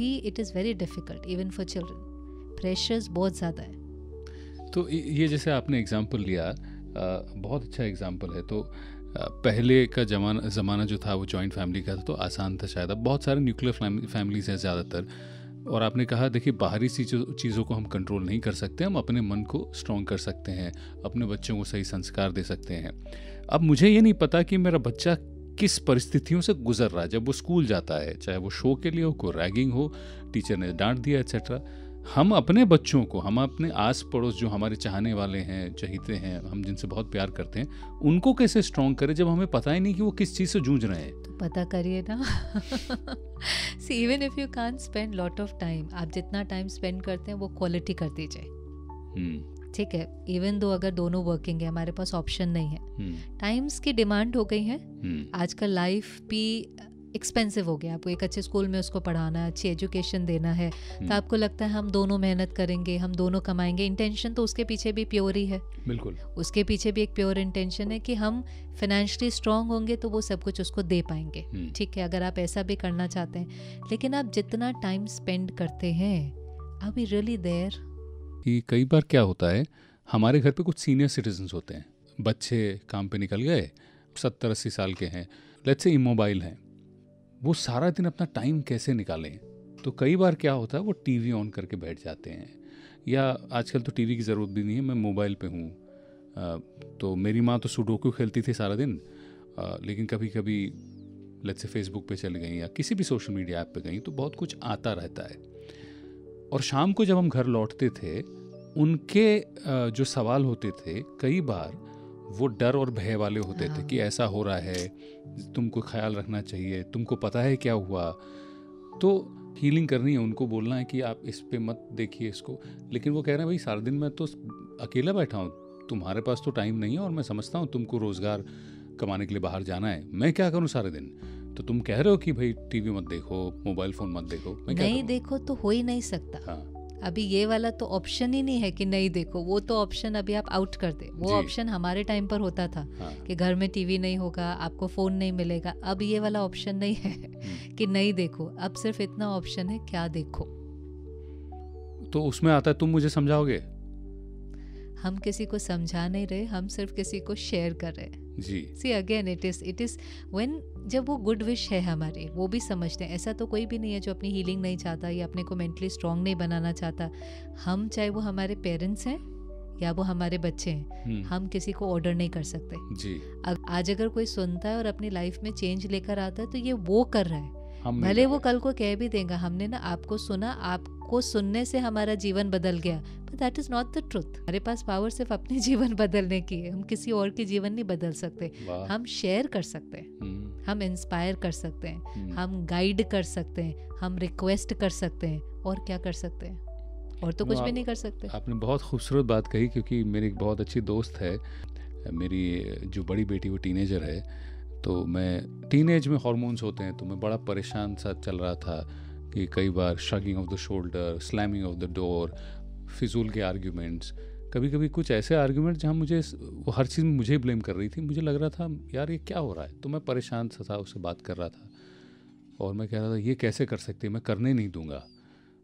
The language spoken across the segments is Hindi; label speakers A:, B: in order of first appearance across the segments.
A: It is very difficult even for children, pressures बहुत ज़्यादा है।
B: तो ये जैसे आपने एग्जांपल लिया, बहुत अच्छा एग्जांपल है। तो पहले का ज़माना जो था वो जॉइंट फैमिली का था, तो आसान था शायद। अब बहुत सारे न्यूक्लियर फैमिलीज हैं ज़्यादातर। और आपने कहा देखिए बाहरी चीज़ों को हम कंट्रोल नहीं कर सकते, हम अपने मन को स्ट्रॉन्ग कर सकते हैं, अपने बच्चों को सही संस्कार दे सकते हैं। अब मुझे ये नहीं पता कि मेरा बच्चा किस परिस्थितियों से गुजर रहा है जब वो स्कूल जाता है, चाहे वो शो के लिए हो, कोई रैगिंग हो, टीचर ने डांट दिया एक्सेट्रा। हम अपने बच्चों को, हम अपने आस पड़ोस जो हमारे चाहने वाले हैं, चहीते हैं, हम जिनसे बहुत प्यार करते हैं, उनको कैसे स्ट्रॉन्ग करें जब हमें पता ही नहीं कि वो किस चीज़ से जूझ रहे हैं।
A: तो पता करिए ना। See even if you can't spend lot of time, आप जितना टाइम स्पेंड करते हैं वो क्वालिटी कर दीजिए। ठीक है, इवन दो अगर दोनों वर्किंग है, हमारे पास ऑप्शन नहीं है, टाइम्स की डिमांड हो गई है, आजकल लाइफ भी एक्सपेंसिव हो गया। आपको एक अच्छे स्कूल में उसको पढ़ाना है, अच्छी एजुकेशन देना है, तो आपको लगता है हम दोनों मेहनत करेंगे, हम दोनों कमाएंगे। इंटेंशन तो उसके पीछे भी प्योर ही है,
B: बिल्कुल
A: उसके पीछे भी एक प्योर इंटेंशन है कि हम फाइनेंशियली स्ट्रांग होंगे तो वो सब कुछ उसको दे पाएंगे। ठीक है, अगर आप ऐसा भी करना चाहते हैं, लेकिन आप जितना टाइम स्पेंड करते हैं, आर वी रियली देयर?
B: कि कई बार क्या होता है, हमारे घर पे कुछ सीनियर सिटीजन्स होते हैं, बच्चे काम पे निकल गए, 70-80 साल के हैं, लेट्स से इमोबाइल हैं, वो सारा दिन अपना टाइम कैसे निकालें? तो कई बार क्या होता है, वो टीवी ऑन करके बैठ जाते हैं, या आजकल तो टीवी की ज़रूरत भी नहीं है, मैं मोबाइल पे हूँ। तो मेरी माँ तो सुडोकू खेलती थी सारा दिन, लेकिन कभी कभी लेट्स से फेसबुक पे चल गई या किसी भी सोशल मीडिया ऐप पे गई, तो बहुत कुछ आता रहता है। और शाम को जब हम घर लौटते थे, उनके जो सवाल होते थे कई बार वो डर और भय वाले होते थे कि ऐसा हो रहा है, तुमको ख्याल रखना चाहिए, तुमको पता है क्या हुआ। तो हीलिंग करनी है, उनको बोलना है कि आप इस पे मत देखिए इसको, लेकिन वो कह रहे हैं भाई सारा दिन मैं तो अकेला बैठा हूँ, तुम्हारे पास तो टाइम नहीं है, और मैं समझता हूँ तुमको रोज़गार कमाने के लिए बाहर जाना है, मैं क्या करूँ सारे दिन? तो तुम कह रहे हो कि भाई टीवी मत देखो, मोबाइल फ़ोन मत देखो, मैं क्या
A: नहीं
B: करूं?
A: देखो तो हो ही नहीं सकता। हाँ। अभी ये वाला तो ऑप्शन ही नहीं है कि नहीं देखो, वो तो ऑप्शन अभी आप आउट कर दे। वो ऑप्शन हमारे टाइम पर होता था। हाँ। कि घर में टीवी नहीं होगा, आपको फ़ोन नहीं मिलेगा। अब ये वाला ऑप्शन नहीं है कि नहीं देखो, अब सिर्फ इतना ऑप्शन है क्या देखो।
B: तो उसमें आता है तुम मुझे समझाओगे?
A: हम किसी को समझा नहीं रहे, हम सिर्फ किसी को शेयर कर रहे हैं जी। See again it is when, जब वो गुड विश है हमारी, वो भी समझते हैं। ऐसा तो कोई भी नहीं है जो अपनी हीलिंग नहीं चाहता या अपने को मेंटली स्ट्रांग नहीं बनाना चाहता। हम, चाहे वो हमारे पेरेंट्स हैं या वो हमारे बच्चे हैं, हम किसी को ऑर्डर नहीं कर सकते जी। आज अगर कोई सुनता है और अपनी लाइफ में चेंज लेकर आता है, तो ये वो कर रहा है। भले वो कल को कह भी देगा हमने ना आपको सुना, आपको सुनने से हमारा जीवन बदल गया, but that is not the truth. हमारे पास पावर सिर्फ अपने जीवन बदलने की है, हम किसी और के जीवन नहीं बदल सकते। हम शेयर कर सकते हैं, हम इंस्पायर कर सकते हैं, हम गाइड कर सकते हैं, हम रिक्वेस्ट कर सकते हैं, और क्या कर सकते हैं? और तो कुछ भी नहीं कर सकते। आपने
B: बहुत खूबसूरत बात कही, क्योंकि मेरी एक बहुत अच्छी दोस्त है, मेरी जो बड़ी बेटी वो टीनेजर है, तो मैं टीनेज में हार्मोन्स होते हैं, तो मैं बड़ा परेशान सा चल रहा था कि कई बार shrugging of the shoulder, slamming of the door, फिजूल के आर्ग्यूमेंट्स, कभी कभी कुछ ऐसे आर्ग्यूमेंट जहाँ मुझे वो हर चीज़ में मुझे ही ब्लेम कर रही थी। मुझे लग रहा था यार ये क्या हो रहा है, तो मैं परेशान सा था, उससे बात कर रहा था और मैं कह रहा था ये कैसे कर सकती है, मैं करने नहीं दूंगा।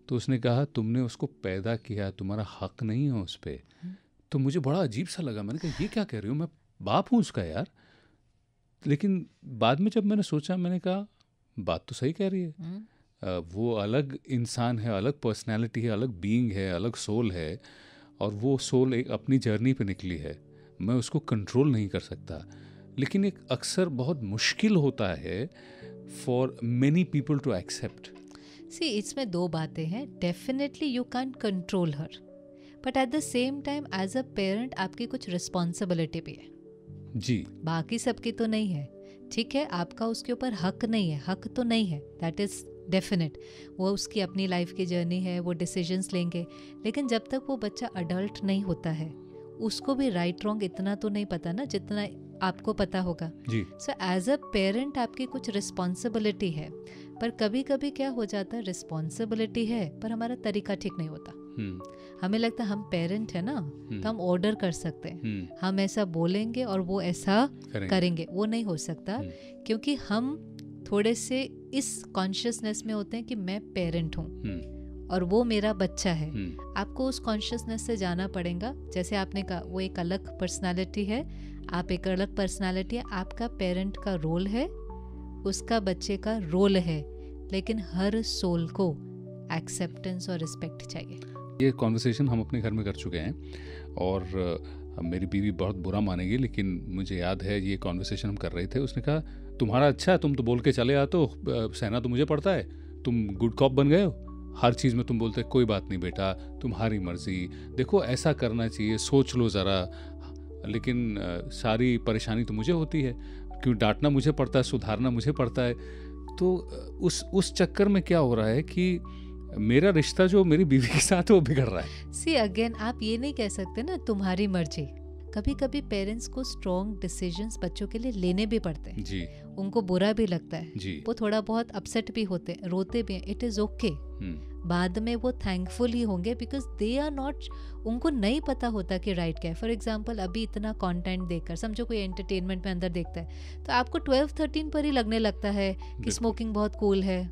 B: तो उसने कहा तुमने उसको पैदा किया, तुम्हारा हक नहीं है उस पर। तो मुझे बड़ा अजीब सा लगा, मैंने कहा ये क्या कह रही हूँ, मैं बाप हूँ उसका यार। लेकिन बाद में जब मैंने सोचा, मैंने कहा बात तो सही कह रही है, वो अलग इंसान है, अलग पर्सनैलिटी है, अलग बीइंग है, अलग सोल है, और वो सोल एक अपनी जर्नी पे निकली है, मैं उसको कंट्रोल नहीं कर सकता। लेकिन एक अक्सर बहुत मुश्किल होता है for many people to accept.
A: See इसमें दो बातें हैं, definitely you can control her, but at the same time as a parent आपकी कुछ रिस्पॉन्सिबिलिटी भी है
B: जी,
A: बाकी सबकी तो नहीं है। ठीक है, आपका उसके ऊपर हक नहीं है, हक तो नहीं है, दैट इज़ डेफिनेट। वो उसकी अपनी लाइफ की जर्नी है, वो डिसीजंस लेंगे, लेकिन जब तक वो बच्चा अडल्ट नहीं होता है, उसको भी राइट रॉन्ग इतना तो नहीं पता ना जितना आपको पता होगा। सो एज अ पेरेंट आपकी कुछ रिस्पॉन्सिबिलिटी है, पर कभी कभी क्या हो जाता है, रिस्पॉन्सिबिलिटी है पर हमारा तरीका ठीक नहीं होता। हमें लगता है हम पेरेंट है ना, तो हम ऑर्डर कर सकते हैं, हम ऐसा बोलेंगे और वो ऐसा करेंगे। वो नहीं हो सकता, क्योंकि हम थोड़े से इस कॉन्शियसनेस में होते हैं कि मैं पेरेंट हूँ और वो मेरा बच्चा है। आपको उस कॉन्शियसनेस से जाना पड़ेगा। जैसे आपने कहा वो एक अलग पर्सनालिटी है, आप एक अलग पर्सनालिटी है, आपका पेरेंट का रोल है, उसका बच्चे का रोल है, लेकिन हर सोल को एक्सेप्टेंस और रिस्पेक्ट चाहिए।
B: ये कॉन्वर्सेशन हम अपने घर में कर चुके हैं और मेरी बीवी बहुत बुरा मानेगी, लेकिन मुझे याद है ये कॉन्वर्सेशन हम कर रहे थे। उसने कहा तुम्हारा अच्छा है, तुम तो बोल के चले आते हो, सहना तो मुझे पड़ता है, तुम गुड कॉप बन गए हो, हर चीज़ में तुम बोलते कोई बात नहीं बेटा, तुम्हारी मर्जी, देखो ऐसा करना चाहिए, सोच लो ज़रा, लेकिन सारी परेशानी तो मुझे होती है, क्यों डांटना मुझे पड़ता है, सुधारना मुझे पड़ता है। तो उस चक्कर में क्या हो रहा है कि मेरा रिश्ता जो मेरी बीवी के साथ है वो बिगड़ रहा है।
A: सी अगेन आप ये नहीं कह सकते ना तुम्हारी मर्जी। कभी कभी पेरेंट्स को स्ट्रॉन्ग डिसीजंस बच्चों के लिए लेने भी पड़ते हैं जी। उनको बुरा भी लगता है जी। वो थोड़ा बहुत अपसेट भी होते हैं, रोते भी हैं, इट इज ओके। बाद में वो थैंकफुल ही होंगे बिकॉज दे आर नॉट, उनको नहीं पता होता कि राइट क्या है। फॉर एग्जाम्पल अभी इतना कंटेंट देखकर, समझो कोई एंटरटेनमेंट में अंदर देखता है तो आपको 12-13 पर ही लगने लगता है कि स्मोकिंग बहुत कूल है,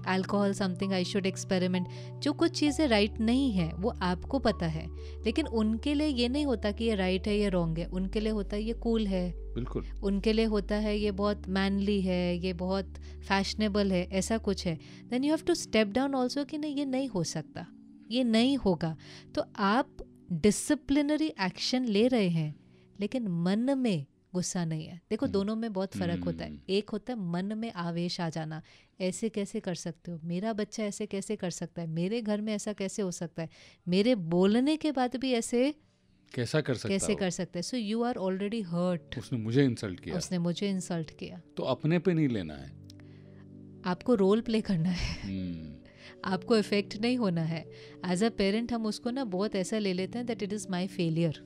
A: alcohol something I should experiment. जो कुछ चीज़ें राइट नहीं है वो आपको पता है, लेकिन उनके लिए ये नहीं होता कि ये राइट है ये रॉन्ग है, उनके लिए होता है ये कूल है, बिल्कुल उनके लिए होता है ये बहुत मैनली है, ये बहुत फैशनेबल है, ऐसा कुछ है। Then you have to step down also कि नहीं ये नहीं हो सकता, ये नहीं होगा। तो आप डिसिप्लिनरी एक्शन ले रहे हैं लेकिन मन में गुस्सा नहीं है। देखो दोनों में बहुत फर्क होता है। एक होता है मन में आवेश आ जाना, ऐसे कैसे कर सकते हो, मेरा बच्चा ऐसे कैसे कर सकता है, मेरे घर में ऐसा कैसे हो सकता है, मेरे बोलने के बाद भी ऐसे
B: कैसा कर सकता है।
A: So you are already hurt.
B: उसने मुझे इंसल्ट किया,
A: उसने मुझे इंसल्ट किया।
B: तो अपने पे नहीं लेना है,
A: आपको रोल प्ले करना है आपको इफेक्ट नहीं होना है। एज अ पेरेंट हम उसको ना बहुत ऐसा ले लेते हैं that it is my failure.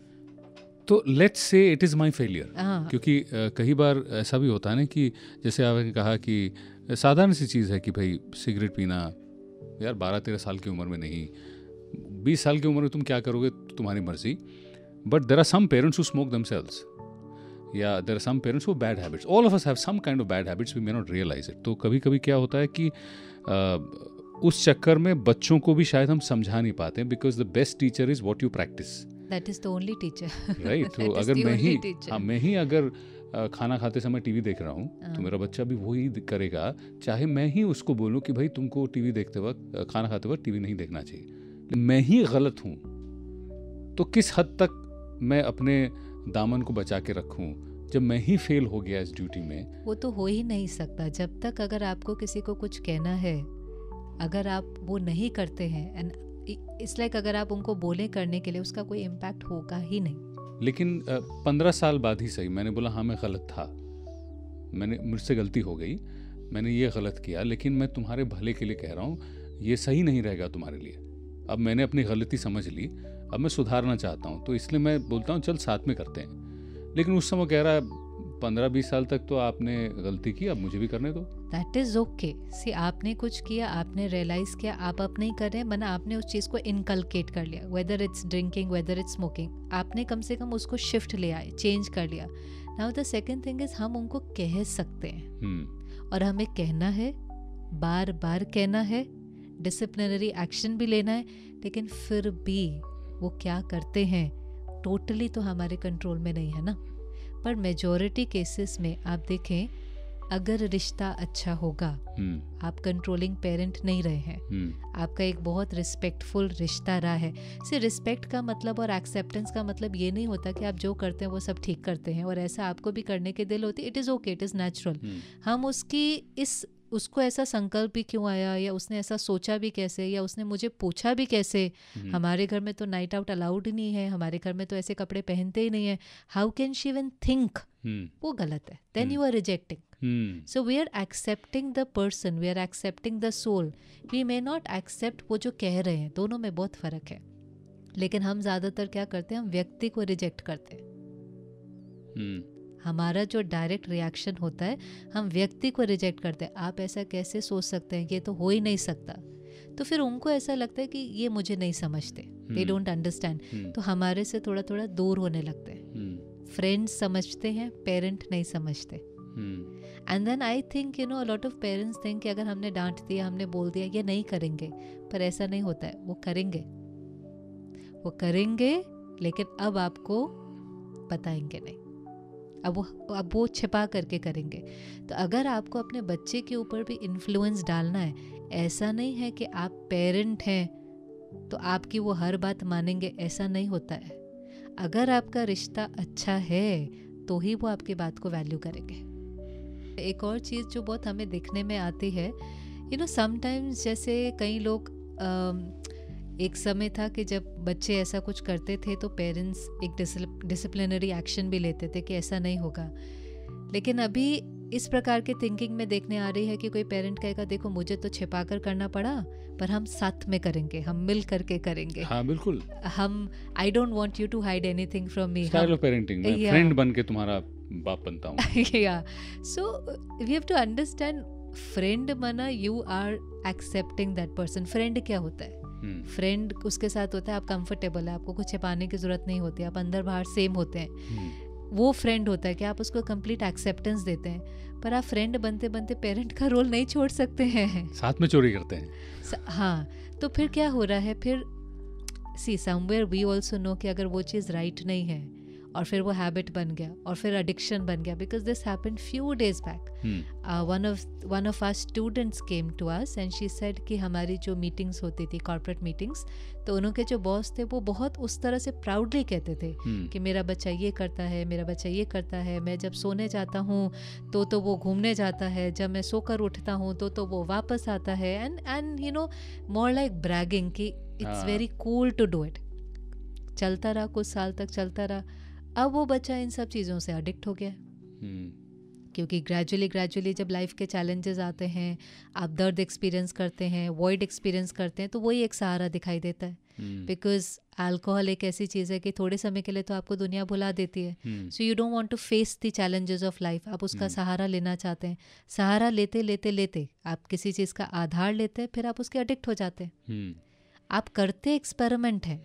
B: तो let's say it is my failure, क्योंकि कई बार ऐसा भी होता है ना कि जैसे आपने कहा कि साधारण सी चीज़ है कि भाई सिगरेट पीना, यार 12-13 साल की उम्र में नहीं, 20 साल की उम्र में तुम क्या करोगे तुम्हारी मर्जी। But there are some parents who smoke themselves, या there are some parents who bad habits. All of us have some kind of bad habits, we may not realise it. तो कभी कभी क्या होता है कि उस चक्कर में बच्चों को भी शायद हम समझा नहीं पाते, because the best teacher is what you practice.
A: That is the only teacher,
B: right. तो अगर मैं ही अगर खाना खाते समय टीवी देख रहा हूँ तो मेरा बच्चा भी वही करेगा, चाहे मैं ही उसको बोलूँ कि भाई तुमको टीवी देखते वक्त, खाना खाते वक्त टीवी नहीं देखना चाहिए। मैं ही गलत हूँ तो किस हद तक मैं अपने दामन को बचा के रखूँ जब मैं ही फेल हो गया इस ड्यूटी में।
A: वो तो हो ही नहीं सकता जब तक अगर आपको किसी को कुछ कहना है, अगर आप वो नहीं करते हैं, एंड इट्स लाइक अगर आप उनको बोले करने के लिए, उसका कोई इम्पैक्ट होगा ही नहीं।
B: लेकिन 15 साल बाद ही सही मैंने बोला हाँ मैं गलत था, मुझसे गलती हो गई, मैंने ये गलत किया, लेकिन मैं तुम्हारे भले के लिए कह रहा हूँ, ये सही नहीं रहेगा तुम्हारे लिए। अब मैंने अपनी गलती समझ ली, अब मैं सुधारना चाहता हूँ, तो इसलिए मैं बोलता हूँ चल साथ में करते हैं। लेकिन उस समय कह रहा है 15-20 साल तक तो आपने गलती की, अब मुझे भी करने दो।
A: That is okay. सी आपने कुछ किया, आपने रियलाइज किया, आप अब नहीं कर रहे, मना आपने उस चीज़ को इनकलकेट कर लिया, whether it's drinking, whether it's smoking, आपने कम से कम उसको शिफ्ट ले आए, चेंज कर लिया। Now the second thing is हम उनको कह सकते हैं, और हमें कहना है, बार बार कहना है, डिसिप्लिनरी एक्शन भी लेना है, लेकिन फिर भी वो क्या करते हैं टोटली तो हमारे कंट्रोल में नहीं है ना। पर मेजॉरिटी केसेस में आप देखें, अगर रिश्ता अच्छा होगा, आप कंट्रोलिंग पेरेंट नहीं रहे हैं, आपका एक बहुत रिस्पेक्टफुल रिश्ता रहा है। सिर्फ रिस्पेक्ट का मतलब और एक्सेप्टेंस का मतलब ये नहीं होता कि आप जो करते हैं वो सब ठीक करते हैं और ऐसा आपको भी करने के दिल होती है। It is okay, it is natural. हम उसको ऐसा संकल्प भी क्यों आया, या उसने ऐसा सोचा भी कैसे, या उसने मुझे पूछा भी कैसे। हमारे घर में तो नाइट आउट अलाउड ही नहीं है, हमारे घर में तो ऐसे कपड़े पहनते ही नहीं है, how can she even think, वो गलत है। Then you are rejecting. So we are accepting the person, we are accepting the soul. We may not accept वो जो कह रहे हैं, दोनों में बहुत फ़र्क है। लेकिन हम ज़्यादातर क्या करते हैं, हम व्यक्ति को रिजेक्ट करते हैं। हमारा जो डायरेक्ट रिएक्शन होता है, हम व्यक्ति को रिजेक्ट करते हैं। आप ऐसा कैसे सोच सकते हैं, ये तो हो ही नहीं सकता। तो फिर उनको ऐसा लगता है कि ये मुझे नहीं समझते, they don't understand, तो हमारे से थोड़ा थोड़ा दूर होने लगते हैं। फ्रेंड्स समझते हैं, पेरेंट नहीं समझते। And then I think a lot of parents think कि अगर हमने डांट दिया, हमने बोल दिया, ये नहीं करेंगे, पर ऐसा नहीं होता है। वो करेंगे लेकिन अब आपको बताएंगे नहीं, अब वो छिपा करके करेंगे। तो अगर आपको अपने बच्चे के ऊपर भी इन्फ्लुएंस डालना है, ऐसा नहीं है कि आप पेरेंट हैं तो आपकी वो हर बात मानेंगे, ऐसा नहीं होता है। अगर आपका रिश्ता अच्छा है तो ही वो आपकी बात को वैल्यू करेंगे। एक और चीज़ जो बहुत हमें दिखने में आती है, समटाइम्स जैसे कई लोग एक समय था कि जब बच्चे ऐसा कुछ करते थे तो पेरेंट्स एक डिसिप्लिनरी एक्शन भी लेते थे कि ऐसा नहीं होगा। लेकिन अभी इस प्रकार के थिंकिंग में देखने आ रही है कि कोई पेरेंट कहेगा देखो मुझे तो छिपा कर करना पड़ा, पर हम साथ में करेंगे, हम मिल करके करेंगे।
B: हाँ बिल्कुल।
A: I don't want you to hide anything from me.
B: Style of parenting, मैं फ्रेंड बन के तुम्हारा बाप बनता हूँ।
A: या so we have to understand, friend माना you are accepting that person. Friend क्या होता है? फ्रेंड उसके साथ होता है आप कंफर्टेबल है, आपको कुछ छिपाने की जरूरत नहीं होती, आप अंदर बाहर सेम होते हैं। वो फ्रेंड होता है कि आप उसको कंप्लीट एक्सेप्टेंस देते हैं। पर आप फ्रेंड बनते बनते पेरेंट का रोल नहीं छोड़ सकते हैं,
B: साथ में चोरी करते हैं।
A: हाँ, तो फिर क्या हो रहा है? फिर see somewhere we also know कि अगर वो चीज़ राइट नहीं है और फिर वो हैबिट बन गया और फिर एडिक्शन बन गया, because this happened few days back. One of our students came to us and she said कि हमारी जो मीटिंग्स होती थी, कॉर्पोरेट मीटिंग्स, तो उनके जो बॉस थे वो बहुत उस तरह से प्राउडली कहते थे कि मेरा बच्चा ये करता है, मेरा बच्चा ये करता है, मैं जब सोने जाता हूँ तो वो घूमने जाता है, जब मैं सोकर उठता हूँ तो वो वापस आता है, एंड मोर लाइक ब्रैगिंग कि it's very cool to do it. चलता रहा, कुछ साल तक चलता रहा। अब वो बच्चा इन सब चीज़ों से एडिक्ट हो गया, क्योंकि ग्रेजुअली जब लाइफ के चैलेंजेस आते हैं, आप दर्द एक्सपीरियंस करते हैं, वॉइड एक्सपीरियंस करते हैं, तो वही एक सहारा दिखाई देता है। बिकॉज अल्कोहल एक ऐसी चीज़ है कि थोड़े समय के लिए तो आपको दुनिया भुला देती है। So you don't want to face the challenges of life, आप उसका सहारा लेना चाहते हैं। सहारा लेते लेते लेते आप किसी चीज़ का आधार लेते हैं, फिर आप उसके एडिक्ट हो जाते हैं। आप करते एक्सपेरिमेंट हैं,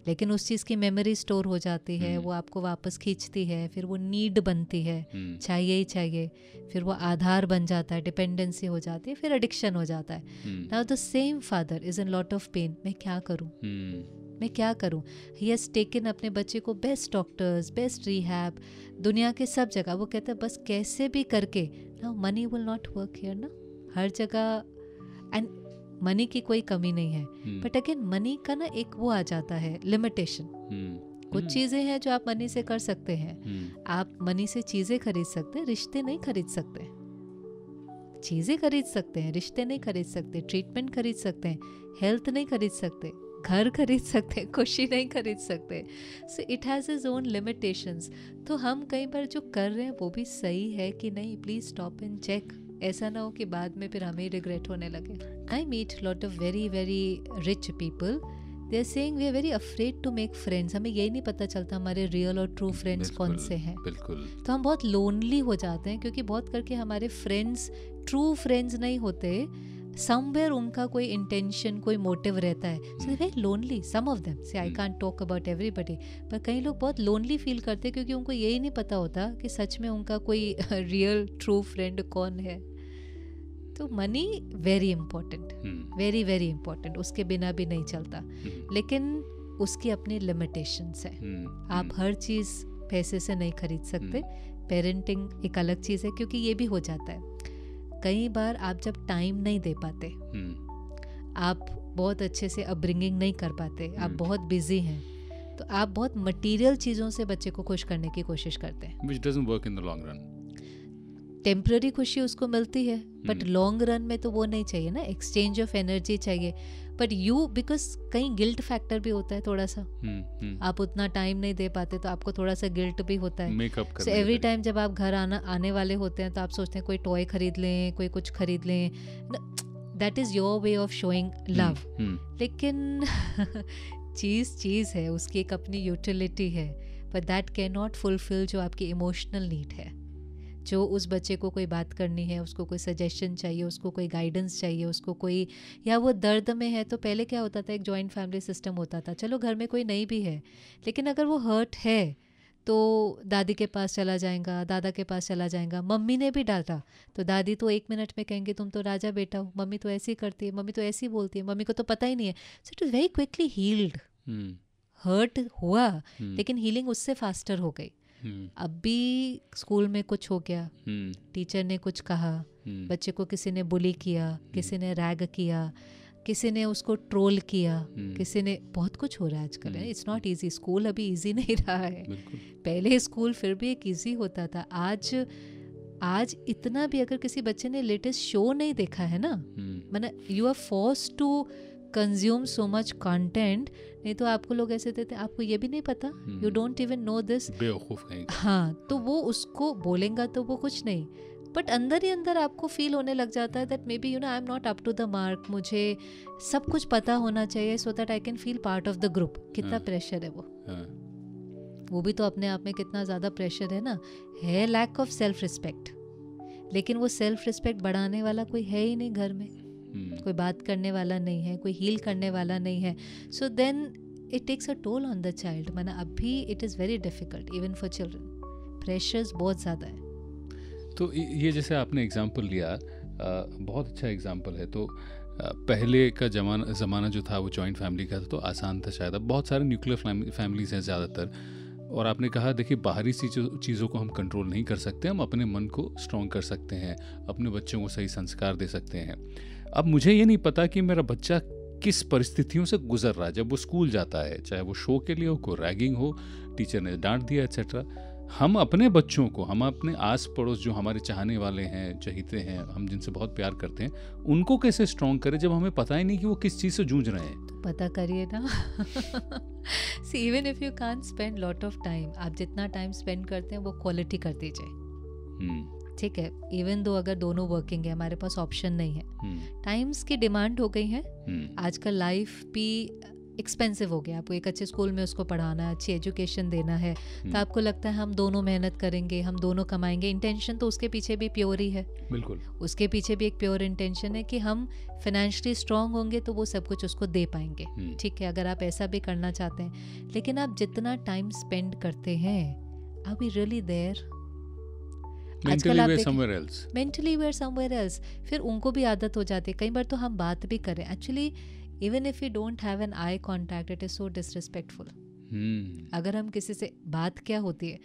A: लेकिन उस चीज़ की मेमोरी स्टोर हो जाती है, वो आपको वापस खींचती है, फिर वो नीड बनती है, चाहिए ही चाहिए, फिर वो आधार बन जाता है, डिपेंडेंसी हो जाती है, फिर एडिक्शन हो जाता है। Now the same father is in lot of pain. मैं क्या करूँ? ही हैज़ टेकन अपने बच्चे को बेस्ट डॉक्टर्स, बेस्ट रिहैब, दुनिया के सब जगह। वो कहते हैं बस कैसे भी करके, now money will not work here ना, हर जगह। एंड मनी की कोई कमी नहीं है, बट अगेन मनी का ना एक वो आ जाता है लिमिटेशन। कुछ चीज़ें हैं जो आप मनी से कर सकते हैं। आप मनी से चीज़ें खरीद सकते हैं, रिश्ते नहीं खरीद सकते। चीज़ें खरीद सकते हैं, रिश्ते नहीं खरीद सकते, ट्रीटमेंट खरीद सकते हैं, हेल्थ नहीं खरीद सकते, घर खरीद सकते हैं, खुशी नहीं खरीद सकते। So it has is own limitations. तो हम कई बार जो कर रहे हैं वो भी सही है कि नहीं, प्लीज़ स्टॉप एंड चेक। ऐसा ना हो कि बाद में फिर हमें रिग्रेट होने लगे। I meet lot of very very rich people, they are saying we are very afraid to make friends. हमें यही नहीं पता चलता हमारे रियल और ट्रू फ्रेंड्स कौन से हैं। बिल्कुल। तो हम बहुत लोनली हो जाते हैं, क्योंकि बहुत करके हमारे फ्रेंड्स ट्रू फ्रेंड्स नहीं होते। समवेयर उनका कोई इंटेंशन, कोई मोटिव रहता है। So they very lonely, some of them. Say I can't talk about everybody, पर कई लोग बहुत लोनली फील करते हैं, क्योंकि उनको यही नहीं पता होता कि सच में उनका कोई रियल ट्रू फ्रेंड कौन है। तो money very important, very very important, उसके बिना भी नहीं चलता, लेकिन उसकी अपनी लिमिटेशंस है। आप हर चीज़ पैसे से नहीं खरीद सकते। पेरेंटिंग एक अलग चीज़ है, क्योंकि ये भी हो जाता है कई बार आप जब टाइम नहीं दे पाते, आप बहुत अच्छे से अपब्रिंगिंग नहीं कर पाते, आप बहुत बिजी हैं, तो आप बहुत मटेरियल चीज़ों से बच्चे को खुश करने की कोशिश करते हैं,
B: which doesn't work in the long run.
A: Temporary खुशी उसको मिलती है, बट लॉन्ग रन में तो वो नहीं चाहिए ना, एक्सचेंज ऑफ एनर्जी चाहिए। बट यू, बिकॉज कहीं गिल्ट फैक्टर भी होता है थोड़ा सा, आप उतना टाइम नहीं दे पाते तो आपको थोड़ा सा गिल्ट भी होता है। सो एवरी टाइम जब आप घर आने वाले होते हैं तो आप सोचते हैं कोई टॉय खरीद लें, कोई कुछ खरीद लें, that is your way of showing love. लेकिन चीज़ है, उसकी एक अपनी यूटिलिटी है, but that can not fulfil जो आपकी इमोशनल नीड है। जो उस बच्चे को कोई बात करनी है, उसको कोई सजेशन चाहिए, उसको कोई गाइडेंस चाहिए, उसको कोई, या वो दर्द में है, तो पहले क्या होता था, एक जॉइंट फैमिली सिस्टम होता था, चलो घर में कोई नहीं भी है, लेकिन अगर वो हर्ट है तो दादी के पास चला जाएगा, दादा के पास चला जाएगा। मम्मी ने भी डांटा तो दादी तो 1 मिनट में कहेंगे तुम तो राजा बेटा हो, मम्मी तो ऐसी करती है, मम्मी तो ऐसी बोलती है, मम्मी को तो पता ही नहीं है। So it is very quickly healed. Hurt हुआ लेकिन हीलिंग उससे फास्टर हो गई। अब भी स्कूल में कुछ हो गया, टीचर ने कुछ कहा, बच्चे को किसी ने बुली किया, किसी ने रैग किया, किसी ने उसको ट्रोल किया, किसी ने, बहुत कुछ हो रहा है आजकल। It's not easy. स्कूल अभी इजी नहीं रहा है। पहले स्कूल फिर भी एक इजी होता था। आज इतना भी अगर किसी बच्चे ने लेटेस्ट शो नहीं देखा है ना, मतलब you are forced to consume so much content. नहीं तो आपको लोग ऐसे देते आपको ये भी नहीं पता, you don't even know this,
B: बेवकूफ कहीं।
A: हाँ, तो वो उसको बोलेगा तो वो कुछ नहीं, बट अंदर ही अंदर आपको फील होने लग जाता है that maybe I am not up to the mark, मुझे सब कुछ पता होना चाहिए so that I can feel part of the group. कितना प्रेशर है वो भी तो अपने आप में कितना ज़्यादा प्रेशर है ना, है लैक ऑफ सेल्फ रिस्पेक्ट। लेकिन वो सेल्फ रिस्पेक्ट बढ़ाने वाला कोई है ही नहीं घर में, कोई बात करने वाला नहीं है, कोई हील करने वाला नहीं है। So then it takes a toll on the child. माना अभी it is very difficult even for children, pressures बहुत ज़्यादा है।
B: तो ये जैसे आपने एग्जांपल लिया, बहुत अच्छा एग्जांपल है। तो पहले का ज़माना जो था वो जॉइंट फैमिली का था, तो आसान था शायद। अब बहुत सारे न्यूक्लियर फैमिलीज़ हैं ज़्यादातर, और आपने कहा देखिए बाहरी चीज़ों को हम कंट्रोल नहीं कर सकते, हम अपने मन को स्ट्रॉन्ग कर सकते हैं, अपने बच्चों को सही संस्कार दे सकते हैं। अब मुझे ये नहीं पता कि मेरा बच्चा किस परिस्थितियों से गुजर रहा है जब वो स्कूल जाता है, चाहे वो शो के लिए हो, कोई रैगिंग हो, टीचर ने डांट दिया एक्सेट्रा। हम अपने बच्चों को, हम अपने आस पड़ोस जो हमारे चाहने वाले हैं, चहीते हैं, हम जिनसे बहुत प्यार करते हैं, उनको कैसे स्ट्रॉन्ग करें जब हमें पता ही नहीं कि वो किस चीज़ से जूझ रहे हैं।
A: तो पता करिए ना। See, even if you can't spend lot of time, आप जितना टाइम स्पेंड करते हैं वो क्वालिटी कर दीजिए। ठीक है, इवन दो अगर दोनों वर्किंग है, हमारे पास ऑप्शन नहीं है, टाइम्स की डिमांड हो गई है आजकल, लाइफ भी एक्सपेंसिव हो गया। आपको एक अच्छे स्कूल में उसको पढ़ाना है, अच्छी एजुकेशन देना है, तो आपको लगता है हम दोनों मेहनत करेंगे, हम दोनों कमाएंगे। इंटेंशन तो उसके पीछे भी प्योर ही है, बिल्कुल उसके पीछे भी एक प्योर इंटेंशन है कि हम फाइनेंशियली स्ट्रांग होंगे तो वो सब कुछ उसको दे पाएंगे। ठीक है, अगर आप ऐसा भी करना चाहते हैं, लेकिन आप जितना टाइम स्पेंड करते हैं, आर वी रियली देयर? आजकल आप mentally we are somewhere else. फिर उनको भी आदत हो जाती है। कई बार तो हम बात भी करें, actually even if you don't have an eye contact, it is so disrespectful. अगर हम किसी से, बात क्या होती है,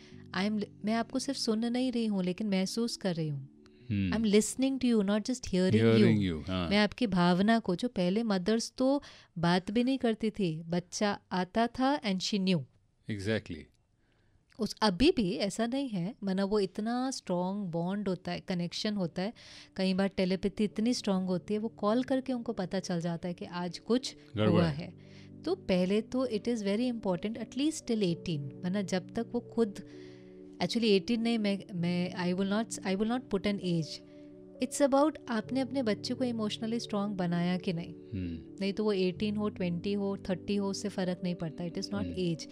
A: मैं आपको सिर्फ सुन नहीं रही हूँ लेकिन महसूस कर रही हूँ। I am listening to you, not just hearing you. मैं आपकी भावना को, जो पहले मदर्स तो बात भी नहीं करती थी, बच्चा आता था एंड शी न्यू।
B: एग्जैक्टली।
A: उस अभी भी ऐसा नहीं है, मतलब वो इतना स्ट्रॉन्ग बॉन्ड होता है, कनेक्शन होता है। कई बार टेलीपैथी इतनी स्ट्रॉन्ग होती है, वो कॉल करके उनको पता चल जाता है कि आज कुछ हुआ है। तो पहले तो it is very important, at least till 18, मतलब जब तक वो खुद, एक्चुअली 18 नहीं, मैं I will not put an age. It's about आपने अपने बच्चे को इमोशनली स्ट्रॉन्ग बनाया कि नहीं। नहीं तो वो 18 हो, 20 हो, 30 हो, उससे फ़र्क नहीं पड़ता। It is not age.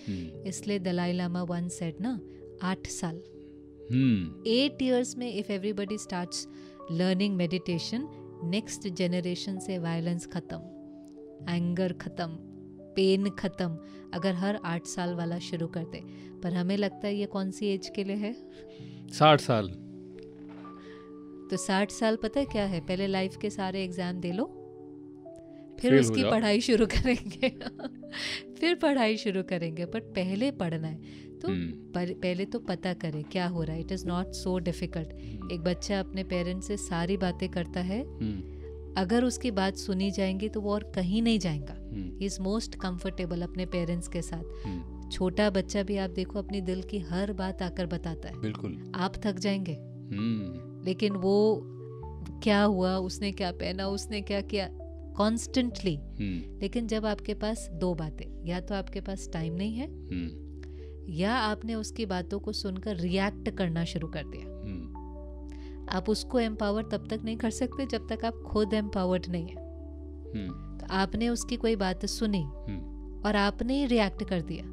A: इसलिए दलाई लामा वन सेड ना, 8 साल, 8 years में if everybody starts learning meditation, next generation से वायलेंस ख़त्म, एंगर ख़त्म, पेन ख़त्म, अगर हर 8 साल वाला शुरू कर दे। पर हमें लगता है ये कौन सी एज के लिए है?
B: 60 साल।
A: तो 60 साल पता है क्या है? पहले लाइफ के सारे एग्जाम दे लो, फिर उसकी पढ़ाई शुरू करेंगे। फिर पढ़ाई शुरू करेंगे, पर पहले पढ़ना है तो पहले तो पता करें क्या हो रहा है। It is not so difficult. एक बच्चा अपने पेरेंट्स से सारी बातें करता है, अगर उसकी बात सुनी जाएंगी तो वो और कहीं नहीं जाएगा। ही इज़ मोस्ट कंफर्टेबल अपने पेरेंट्स के साथ। छोटा बच्चा भी आप देखो अपनी दिल की हर बात आकर बताता है। बिल्कुल। आप थक जाएंगे, लेकिन वो क्या हुआ, उसने क्या पहना, उसने क्या किया, कॉन्स्टेंटली। लेकिन जब आपके पास 2 बातें, या तो आपके पास टाइम नहीं है, या आपने उसकी बातों को सुनकर रिएक्ट करना शुरू कर दिया। आप उसको एम्पावर तब तक नहीं कर सकते जब तक आप खुद एम्पावर्ड नहीं है। तो आपने उसकी कोई बात सुनी और आपने ही रिएक्ट कर दिया,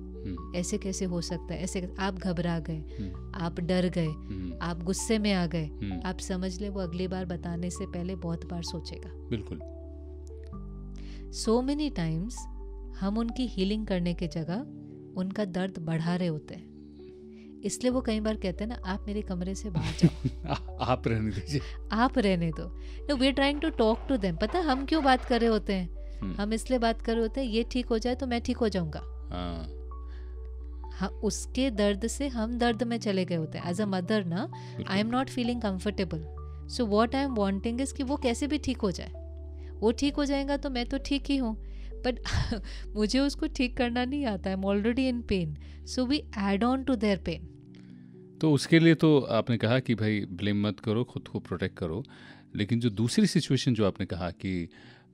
A: ऐसे कैसे हो सकता है, ऐसे आप घबरा गए, आप डर गए, आप गुस्से में आ गए, आप समझ ले वो अगली बार बताने से पहले बहुत बार सोचेगा। बिल्कुल। सो मेनी टाइम्स हम उनकी हीलिंग करने की जगह उनका दर्द बढ़ा रहे होते हैं। इसलिए वो कई बार कहते हैं ना, आप मेरे कमरे से बाहर जाओ
B: आप रहने दीजिए,
A: आप रहने दो। No, we are trying to talk to them. पता हम क्यों बात कर रहे होते हैं? हम इसलिए बात कर रहे होते हैं ये ठीक हो जाए तो मैं ठीक हो जाऊंगा। हाँ, उसके दर्द से हम दर्द में चले गए होते हैं। एज अ मदर ना, आई am not feeling comfortable, so what I am wanting is कि वो कैसे भी ठीक हो जाए। वो ठीक हो जाएगा तो मैं तो ठीक ही हूँ, बट मुझे उसको ठीक करना नहीं आता। I am already in pain, so we add on to their pain.
B: तो उसके लिए तो आपने कहा कि भाई ब्लेम मत करो, खुद को प्रोटेक्ट करो, लेकिन जो दूसरी सिचुएशन जो आपने कहा कि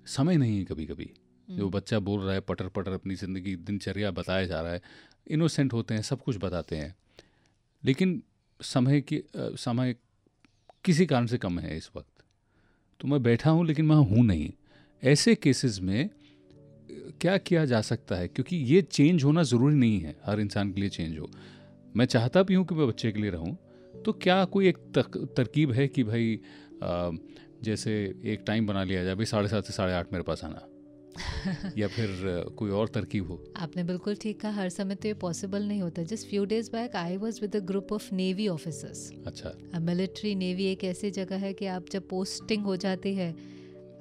B: समय नहीं है, कभी कभी जो बच्चा बोल रहा है पटर पटर अपनी ज़िंदगी दिनचर्या बताया जा रहा है, इनोसेंट होते हैं, सब कुछ बताते हैं, लेकिन समय किसी कारण से कम है इस वक्त, तो मैं बैठा हूँ लेकिन मैं हूँ नहीं। ऐसे केसेस में क्या किया जा सकता है? क्योंकि ये चेंज होना ज़रूरी नहीं है हर इंसान के लिए चेंज हो। मैं चाहता भी हूँ कि मैं बच्चे के लिए रहूँ, तो क्या कोई एक तरकीब है कि भाई जैसे एक टाइम बना लिया जाए, भाई 7:30 से 8:30 मेरे पास आना या फिर कोई और तरकीब हो?
A: आपने बिल्कुल ठीक कहा, हर समय तो ये पॉसिबल नहीं होता। Just few days back I was with a group of navy officers.
B: अच्छा।
A: मिलिट्री नेवी एक ऐसी जगह है कि आप जब पोस्टिंग हो जाती है,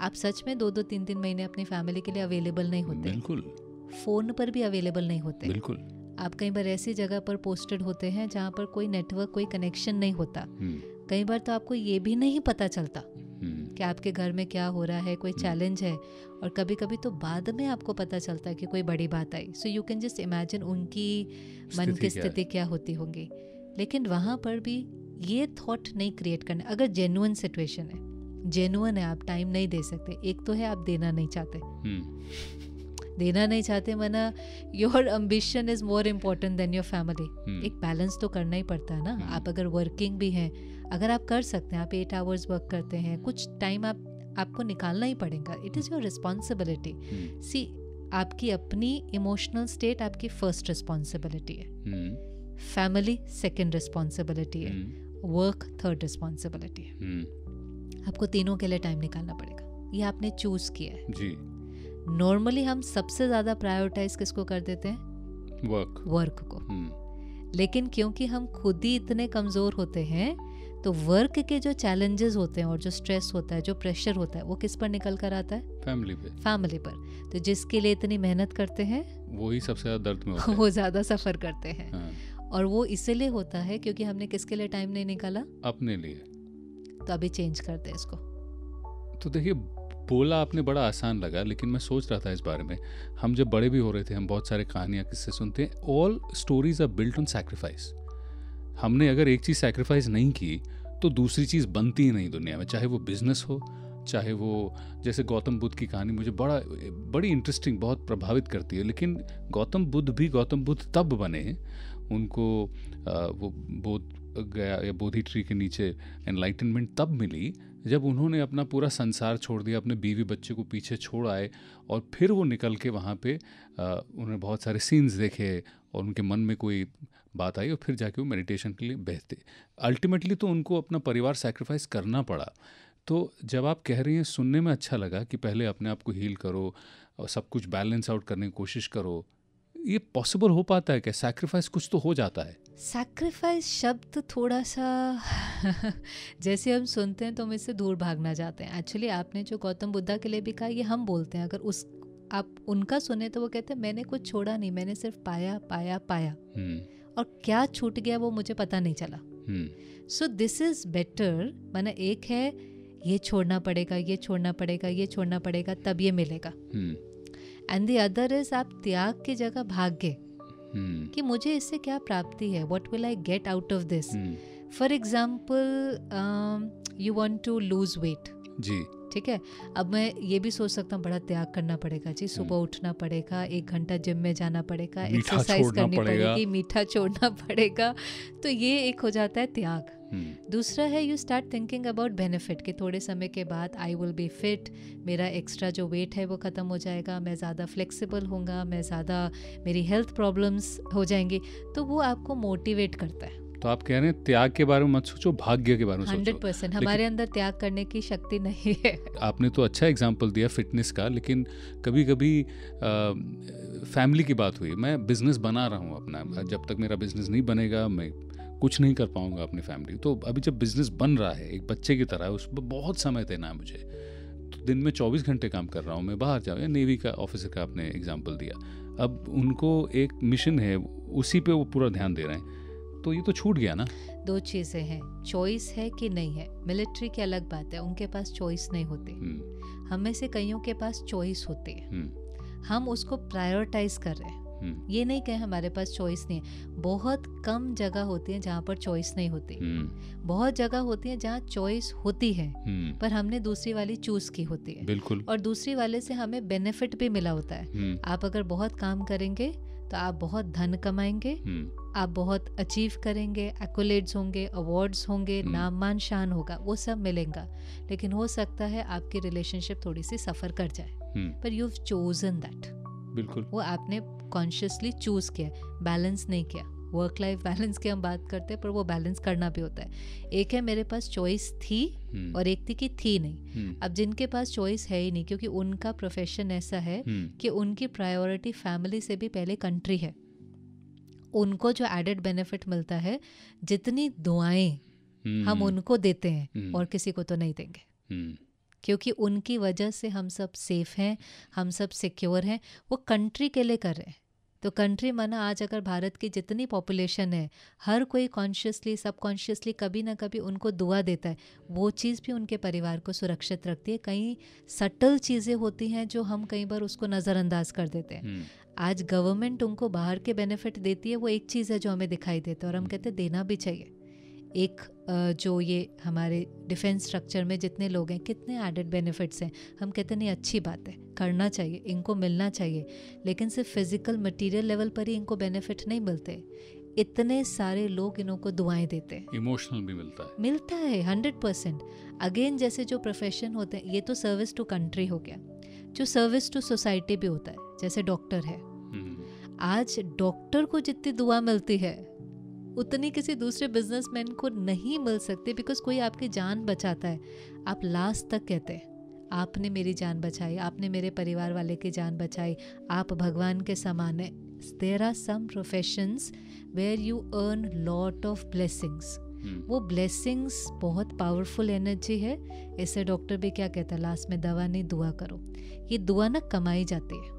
A: आप सच में 2-2 3-3 महीने अपनी फैमिली के लिए अवेलेबल नहीं होते।
B: बिल्कुल।
A: फ़ोन पर भी अवेलेबल नहीं होते।
B: बिल्कुल।
A: आप कई बार ऐसी जगह पर पोस्टेड होते हैं जहाँ पर कोई नेटवर्क, कोई कनेक्शन नहीं होता। कई बार तो आपको ये भी नहीं पता चलता कि आपके घर में क्या हो रहा है, कोई चैलेंज है, और कभी कभी तो बाद में आपको पता चलता है कि कोई बड़ी बात आई। So you can just imagine उनकी मन की स्थिति क्या होती होंगी। लेकिन वहाँ पर भी ये थॉट नहीं क्रिएट करना। अगर जेन्युइन सिचुएशन है, जेन्युइन है, आप टाइम नहीं दे सकते, एक तो है आप देना नहीं चाहते, देना नहीं चाहते, वरना your ambition is more important then your family. एक बैलेंस तो करना ही पड़ता है ना। आप अगर वर्किंग भी हैं, अगर आप कर सकते हैं, आप 8 आवर्स वर्क करते हैं, कुछ टाइम आपको निकालना ही पड़ेगा। It is your responsibility. See, आपकी अपनी इमोशनल स्टेट आपकी फर्स्ट रिस्पॉन्सिबिलिटी है, फैमिली सेकेंड रिस्पॉन्सिबिलिटी है, वर्क थर्ड रिस्पॉन्सिबिलिटी है। आपको तीनों के लिए टाइम निकालना पड़ेगा, ये आपने चूज किया है जी। नॉर्मली हम सबसे ज्यादा प्रायोरिटाइज किसको कर देते हैं? वर्क को। लेकिन क्योंकि हम खुद ही इतने कमजोर होते हैं, तो वर्क के जो चैलेंजेस होते हैं और जो स्ट्रेस होता है, जो प्रेशर होता है, वो किस पर निकल कर आता है? फैमिली पर। तो जिसके लिए इतनी मेहनत करते हैं
B: वही सबसे ज्यादा दर्द में होता है।
A: वो ज्यादा सफर करते हैं। और वो इसलिए होता है क्योंकि हमने किसके लिए टाइम नहीं निकाला?
B: अपने लिए।
A: तो अभी चेंज करते हैं इसको।
B: तो देखिए, बोला आपने बड़ा आसान लगा, लेकिन मैं सोच रहा था इस बारे में। हम जब बड़े भी हो रहे थे, हम बहुत सारे कहानियाँ किस्से सुनते हैं। All stories are built on sacrifice. हमने अगर एक चीज़ सैक्रिफाइस नहीं की तो दूसरी चीज़ बनती ही नहीं दुनिया में, चाहे वो बिजनेस हो, चाहे वो जैसे गौतम बुद्ध की कहानी मुझे बड़ी इंटरेस्टिंग, बहुत प्रभावित करती है। लेकिन गौतम बुद्ध तब बने, उनको वो बोध गया या बोधि ट्री के नीचे एनलाइटनमेंट तब मिली जब उन्होंने अपना पूरा संसार छोड़ दिया, अपने बीवी बच्चे को पीछे छोड़ आए, और फिर वो निकल के वहाँ पे उन्होंने बहुत सारे सीन्स देखे और उनके मन में कोई बात आई और फिर जाके वो मेडिटेशन के लिए बहते। अल्टीमेटली तो उनको अपना परिवार सैक्रिफाइस करना पड़ा। तो जब आप कह रही हैं, सुनने में अच्छा लगा कि पहले अपने आप को हील करो और सब कुछ बैलेंस आउट करने की कोशिश करो। ये पॉसिबल हो पाता है क्या? सैक्रिफाइस कुछ तो हो जाता है।
A: सैक्रिफाइस शब्द थोड़ा सा जैसे हम सुनते हैं तो हम इससे दूर भागना चाहते हैं। एक्चुअली आपने जो गौतम बुद्धा के लिए भी कहा, ये हम बोलते हैं। अगर आप उनका सुने तो वो कहते हैं मैंने कुछ छोड़ा नहीं, मैंने सिर्फ पाया पाया पाया, और क्या छूट गया वो मुझे पता नहीं चला। So this is better. माना एक है ये छोड़ना पड़ेगा, ये छोड़ना पड़ेगा, ये छोड़ना पड़ेगा, तब ये मिलेगा। एंड द अदर इज आप त्याग की जगह भाग गए कि मुझे इससे क्या प्राप्ति है, what will I get out of this. For example, you want to lose weight जी, ठीक है। अब मैं ये भी सोच सकता हूँ बड़ा त्याग करना पड़ेगा जी, सुबह उठना पड़ेगा, 1 घंटा जिम में जाना पड़ेगा, एक्सरसाइज करनी पड़ेगी, मीठा छोड़ना पड़ेगा। तो ये एक हो जाता है त्याग। दूसरा है you start thinking about benefit कि थोड़े समय के बाद आई विल बी फिट, मेरा एक्स्ट्रा जो वेट है वो ख़त्म हो जाएगा, मैं ज़्यादा फ्लेक्सिबल होऊंगा, मैं ज़्यादा, मेरी हेल्थ प्रॉब्लम्स हो जाएंगी। तो वो आपको मोटिवेट करता है।
B: तो आप कह रहे हैं त्याग के बारे में मत सोचो, भाग्य के बारे में सोचो।
A: 100% हमारे अंदर त्याग करने की शक्ति नहीं है।
B: आपने तो अच्छा एग्जाम्पल दिया फिटनेस का, लेकिन कभी कभी फैमिली की बात हुई, मैं बिजनेस बना रहा हूँ अपना, जब तक मेरा बिजनेस नहीं बनेगा, मैं कुछ नहीं कर पाऊंगा अपनी फैमिली। तो अभी जब बिजनेस बन रहा है एक बच्चे की तरह है, उस पर बहुत समय देना है मुझे, तो दिन में 24 घंटे काम कर रहा हूँ मैं, बाहर जाऊँ, या नेवी का ऑफिसर का आपने एग्जाम्पल दिया, अब उनको एक मिशन है, उसी पे वो पूरा ध्यान दे रहे हैं, तो ये तो छूट गया ना।
A: दो चीज़ें हैं, चॉइस है कि नहीं है। मिलिट्री की अलग बात है, उनके पास चॉइस नहीं होती, हम में से कईयों के पास चॉइस होती है, हम उसको प्रायोरिटाइज कर रहे हैं। ये नहीं कहें हमारे पास चॉइस नहीं है, बहुत कम जगह होती है जहाँ पर चॉइस नहीं होती, बहुत जगह होती है जहाँ चॉइस होती है, पर हमने दूसरी वाली चूज की होती है।
B: बिल्कुल।
A: और दूसरी वाले से हमें बेनिफिट भी मिला होता है। आप अगर बहुत काम करेंगे तो आप बहुत धन कमाएंगे, आप बहुत अचीव करेंगे, एक्कोलेड्स होंगे, अवार्ड्स होंगे, नाम मान शान होगा, वो सब मिलेगा। लेकिन हो सकता है आपकी रिलेशनशिप थोड़ी सी सफ़र कर जाए, पर यू हैव चोजन दैट।
B: बिल्कुल, वो
A: आपने कॉन्शियसली चूज किया, बैलेंस नहीं किया। वर्क लाइफ बैलेंस की हम बात करते हैं, पर वो बैलेंस करना भी होता है। एक है मेरे पास चॉइस थी और एक थी कि थी नहीं। अब जिनके पास चॉइस है ही नहीं, क्योंकि उनका प्रोफेशन ऐसा है कि उनकी प्रायोरिटी फैमिली से भी पहले कंट्री है, उनको जो एडेड बेनिफिट मिलता है, जितनी दुआएं हम उनको देते हैं और किसी को तो नहीं देंगे, क्योंकि उनकी वजह से हम सब सेफ हैं, हम सब सिक्योर हैं, वो कंट्री के लिए कर रहे हैं। तो कंट्री माना आज अगर भारत की जितनी पॉपुलेशन है, हर कोई कॉन्शियसली सबकॉन्शियसली कभी ना कभी उनको दुआ देता है, वो चीज़ भी उनके परिवार को सुरक्षित रखती है। कई सटल चीज़ें होती हैं जो हम कई बार उसको नज़रअंदाज कर देते हैं। आज गवर्नमेंट उनको बाहर के बेनिफिट देती है, वो एक चीज़ है जो हमें दिखाई देता है, और हम कहते हैं देना भी चाहिए। एक जो ये हमारे डिफेंस स्ट्रक्चर में जितने लोग हैं, कितने एडेड बेनिफिट्स हैं, हम कहते हैं नहीं अच्छी बात है, करना चाहिए, इनको मिलना चाहिए, लेकिन सिर्फ फिजिकल मटेरियल लेवल पर ही इनको बेनिफिट नहीं मिलते, इतने सारे लोग इनको दुआएं देते हैं,
B: इमोशनल भी मिलता है
A: 100%। अगेन जैसे जो प्रोफेशन होते हैं, ये तो सर्विस टू कंट्री हो गया, जो सर्विस टू सोसाइटी भी होता है, जैसे डॉक्टर है। आज डॉक्टर को जितनी दुआ मिलती है उतनी किसी दूसरे बिजनेसमैन को नहीं मिल सकती, बिकॉज कोई आपकी जान बचाता है, आप लास्ट तक कहते हैं आपने मेरी जान बचाई, आपने मेरे परिवार वाले की जान बचाई, आप भगवान के समान है। There are some professions where you earn lot of blessings, वो ब्लेसिंग्स बहुत पावरफुल एनर्जी है। इससे डॉक्टर भी क्या कहता है, लास्ट में दवा नहीं दुआ करो, ये दुआ ना कमाई जाती है।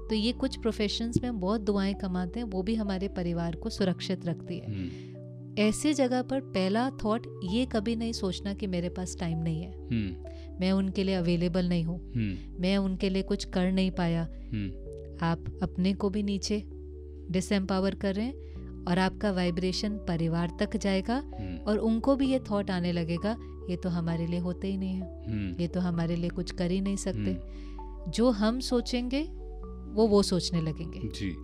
A: तो ये कुछ प्रोफेशंस में हम बहुत दुआएं कमाते हैं, वो भी हमारे परिवार को सुरक्षित रखती है। ऐसी जगह पर पहला थॉट ये कभी नहीं सोचना कि मेरे पास टाइम नहीं है, मैं उनके लिए अवेलेबल नहीं हूँ, मैं उनके लिए कुछ कर नहीं पाया। आप अपने को भी नीचे डिसएम्पावर कर रहे हैं, और आपका वाइब्रेशन परिवार तक जाएगा, और उनको भी ये थॉट आने लगेगा ये तो हमारे लिए होते ही नहीं है, ये तो हमारे लिए कुछ कर ही नहीं सकते। जो हम सोचेंगे वो सोचने लगेंगे
B: जी।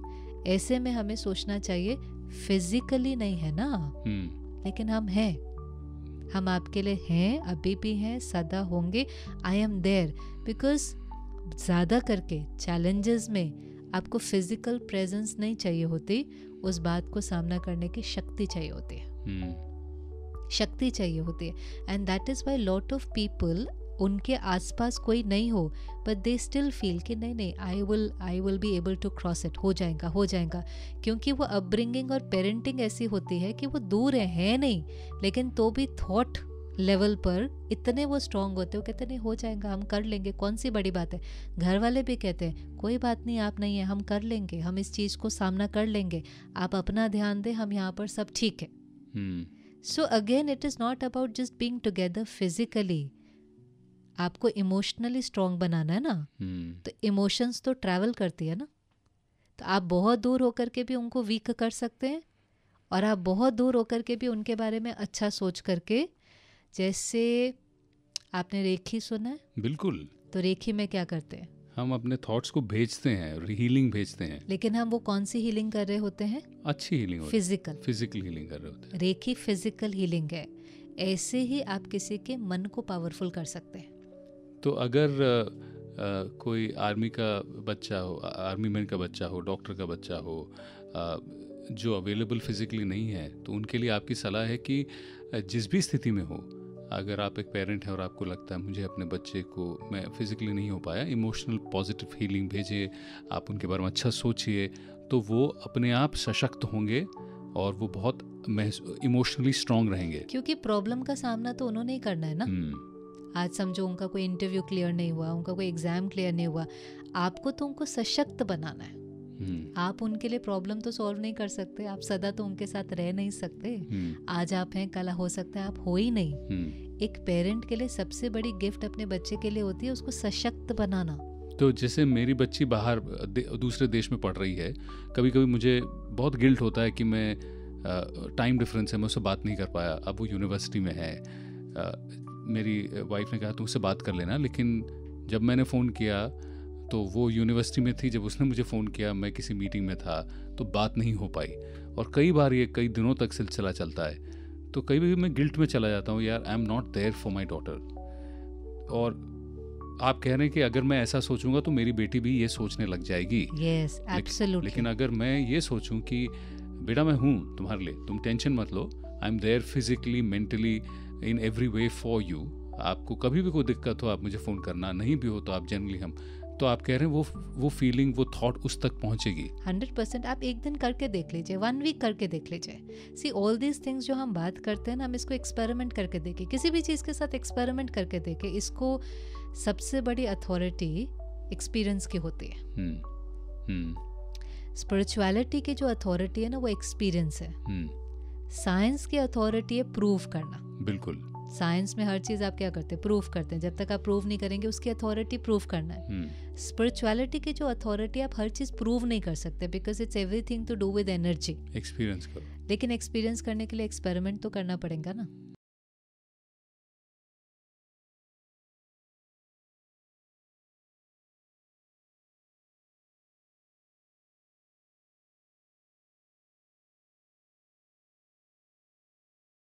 A: ऐसे में हमें सोचना चाहिए फिजिकली नहीं है ना, लेकिन हम हैं, हम आपके लिए हैं, अभी भी हैं, सदा होंगे। आई एम देयर, बिकॉज ज़्यादा करके चैलेंजेस में आपको फिजिकल प्रेजेंस नहीं चाहिए होती, उस बात को सामना करने की शक्ति चाहिए होती है, शक्ति चाहिए होती है। And that is why lot of people, उनके आसपास कोई नहीं हो, बट दे स्टिल फील कि नहीं I will be able to cross it, हो जाएगा, क्योंकि वो अपब्रिंगिंग और पेरेंटिंग ऐसी होती है कि वो दूर है नहीं, लेकिन तो भी थॉट लेवल पर इतने वो स्ट्रांग होते हैं, वो कहते नहीं हो जाएगा, हम कर लेंगे, कौन सी बड़ी बात है। घर वाले भी कहते हैं कोई बात नहीं, आप नहीं है, हम कर लेंगे, हम इस चीज़ को सामना कर लेंगे, आप अपना ध्यान दें, हम यहाँ पर सब ठीक है। So again it is not about just being together physically, आपको इमोशनली स्ट्रांग बनाना है ना, तो इमोशंस तो ट्रैवल करती है ना, तो आप बहुत दूर होकर के भी उनको वीक कर सकते हैं, और आप बहुत दूर होकर के भी उनके बारे में अच्छा सोच करके, जैसे आपने रेखी सुना है?
B: बिल्कुल।
A: तो रेखी में क्या करते हैं,
B: हम अपने थॉट्स को भेजते हैं, हीलिंग भेजते हैं,
A: लेकिन हम वो कौन सी हीलिंग कर रहे होते हैं?
B: अच्छी हीलिंग, फिजिकल हीलिंग कर रहे होते हैं।
A: रेखी फिजिकल हीलिंग है। ऐसे ही आप किसी के मन को पावरफुल कर सकते हैं।
B: तो अगर कोई आर्मी का बच्चा हो, आर्मी मैन का बच्चा हो, डॉक्टर का बच्चा हो, जो अवेलेबल फिजिकली नहीं है, तो उनके लिए आपकी सलाह है कि जिस भी स्थिति में हो, अगर आप एक पेरेंट हैं और आपको लगता है मुझे अपने बच्चे को, मैं फिजिकली नहीं हो पाया, इमोशनल पॉजिटिव हीलिंग भेजिए, आप उनके बारे में अच्छा सोचिए, तो वो अपने आप सशक्त होंगे और वो बहुत इमोशनली स्ट्रांग रहेंगे।
A: क्योंकि प्रॉब्लम का सामना तो उन्होंने ही करना है ना। आज समझो उनका कोई इंटरव्यू क्लियर नहीं हुआ, उनका कोई एग्जाम क्लियर नहीं हुआ, आपको तो उनको सशक्त बनाना है। आप उनके लिए प्रॉब्लम तो सॉल्व नहीं कर सकते, आप सदा तो उनके साथ रह नहीं सकते। आज आप हैं, कल हो सकता है आप हो ही नहीं। एक पेरेंट के लिए सबसे बड़ी गिफ्ट अपने बच्चे के लिए होती है उसको सशक्त बनाना।
B: तो जैसे मेरी बच्ची बाहर दूसरे देश में पढ़ रही है, कभी कभी मुझे बहुत गिल्ट होता है कि मैं टाइम डिफरेंस है, मैं उससे बात नहीं कर पाया। अब वो यूनिवर्सिटी में है, मेरी वाइफ ने कहा तुम उससे बात कर लेना, लेकिन जब मैंने फ़ोन किया तो वो यूनिवर्सिटी में थी। जब उसने मुझे फ़ोन किया मैं किसी मीटिंग में था, तो बात नहीं हो पाई। और कई बार ये कई दिनों तक सिलसिला चलता है, तो कई बार मैं गिल्ट में चला जाता हूँ, यार I am not there for my daughter. और आप कह रहे हैं कि अगर मैं ऐसा सोचूंगा तो मेरी बेटी भी ये सोचने लग जाएगी।
A: yes, absolutely.
B: लेकिन अगर मैं ये सोचूं कि बेटा मैं हूँ तुम्हारे लिए, तुम टेंशन मत लो, I am there physically mentally in every way for you. आपको कभी भी कोई दिक्कत हो आप मुझे फ़ोन करना, नहीं भी हो तो आप जनरली हम, तो आप कह रहे हैं वो फीलिंग, वो थॉट उस तक पहुंचेगी।
A: 100%। आप एक दिन करके देख लीजिए, 1 वीक करके देख लीजिए। सी ऑल दीज थिंग्स जो हम बात करते हैं ना, हम इसको एक्सपेरिमेंट करके देखें, किसी भी चीज़ के साथ एक्सपेरिमेंट करके देखें। इसको सबसे बड़ी अथॉरिटी एक्सपीरियंस की होती है। स्पिरिचुअलिटी की जो अथॉरिटी है ना वो एक्सपीरियंस है। साइंस की अथॉरिटी है प्रूव करना।
B: बिल्कुल।
A: साइंस में हर चीज़ आप क्या करते हैं, प्रूव करते हैं। जब तक आप प्रूव नहीं करेंगे उसकी अथॉरिटी प्रूव करना है। स्पिरिचुअलिटी की जो अथॉरिटी, आप हर चीज़ प्रूव नहीं कर सकते, because it's everything to do with energy.
B: Experience करो।
A: लेकिन एक्सपीरियंस करने के लिए एक्सपेरिमेंट तो करना पड़ेगा ना।